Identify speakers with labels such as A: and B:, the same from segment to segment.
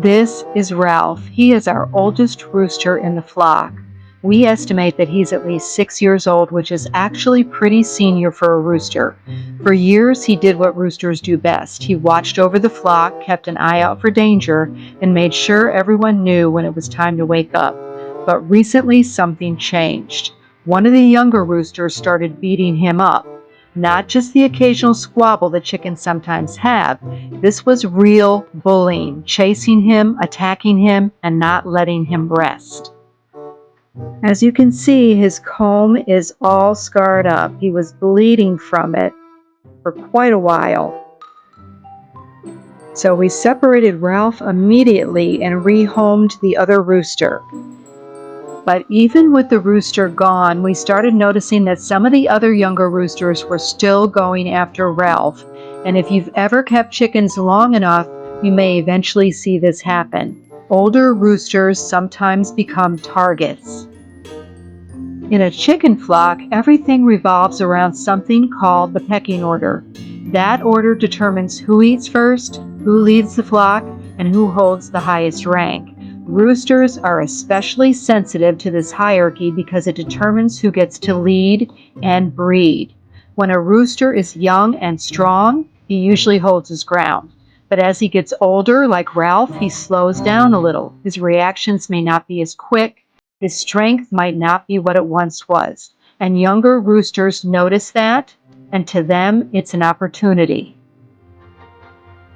A: This is Ralph. He is our oldest rooster in the flock. We estimate that he's at least 6 years old, which is actually pretty senior for a rooster. For years, he did what roosters do best. He watched over the flock, kept an eye out for danger, and made sure everyone knew when it was time to wake up. But recently, something changed. One of the younger roosters started beating him up. Not just the occasional squabble that chickens sometimes have. This was real bullying, chasing him, attacking him, and not letting him rest. As you can see, his comb is all scarred up. He was bleeding from it for quite a while. So we separated Ralph immediately and rehomed the other rooster. But even with the rooster gone, we started noticing that some of the other younger roosters were still going after Ralph. And if you've ever kept chickens long enough, you may eventually see this happen. Older roosters sometimes become targets. In a chicken flock, everything revolves around something called the pecking order. That order determines who eats first, who leads the flock, and who holds the highest rank. Roosters are especially sensitive to this hierarchy because it determines who gets to lead and breed. When a rooster is young and strong, he usually holds his ground. But as he gets older, like Ralph, he slows down a little. His reactions may not be as quick. His strength might not be what it once was. And younger roosters notice that, and to them, it's an opportunity.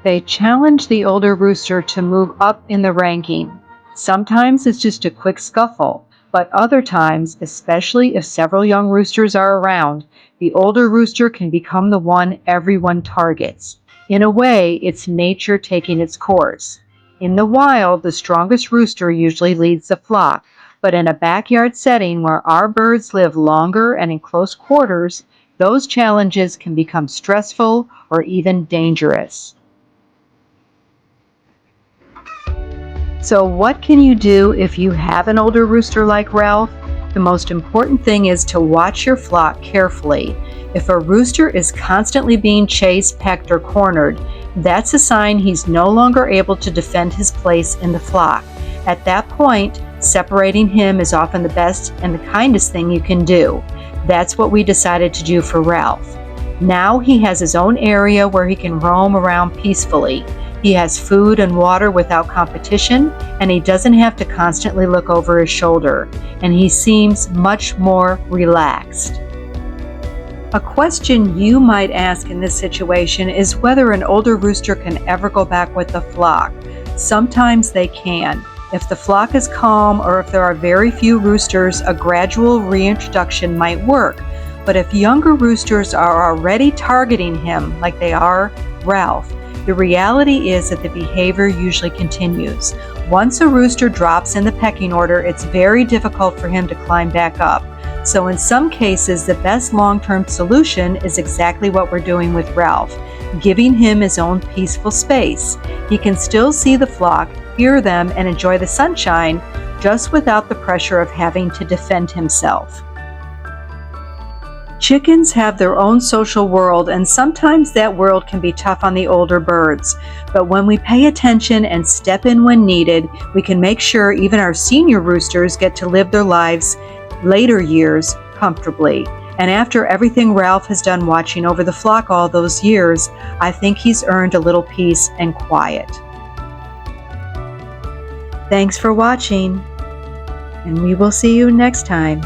A: They challenge the older rooster to move up in the ranking. Sometimes it's just a quick scuffle, but other times, especially if several young roosters are around, the older rooster can become the one everyone targets. In a way, it's nature taking its course. In the wild, the strongest rooster usually leads the flock, but in a backyard setting where our birds live longer and in close quarters, those challenges can become stressful or even dangerous. So what can you do if you have an older rooster like Ralph? The most important thing is to watch your flock carefully. If a rooster is constantly being chased, pecked, or cornered, that's a sign he's no longer able to defend his place in the flock. At that point, separating him is often the best and the kindest thing you can do. That's what we decided to do for Ralph. Now he has his own area where he can roam around peacefully. He has food and water without competition, and he doesn't have to constantly look over his shoulder, and he seems much more relaxed. A question you might ask in this situation is whether an older rooster can ever go back with the flock. Sometimes they can. If the flock is calm or if there are very few roosters, a gradual reintroduction might work. But if younger roosters are already targeting him, like they are Ralph, the reality is that the behavior usually continues. Once a rooster drops in the pecking order, it's very difficult for him to climb back up. So in some cases, the best long-term solution is exactly what we're doing with Ralph, giving him his own peaceful space. He can still see the flock, hear them, and enjoy the sunshine, just without the pressure of having to defend himself. Chickens have their own social world, and sometimes that world can be tough on the older birds. But when we pay attention and step in when needed, we can make sure even our senior roosters get to live their lives later years comfortably. And after everything Ralph has done watching over the flock all those years, I think he's earned a little peace and quiet. Thanks for watching, and we will see you next time.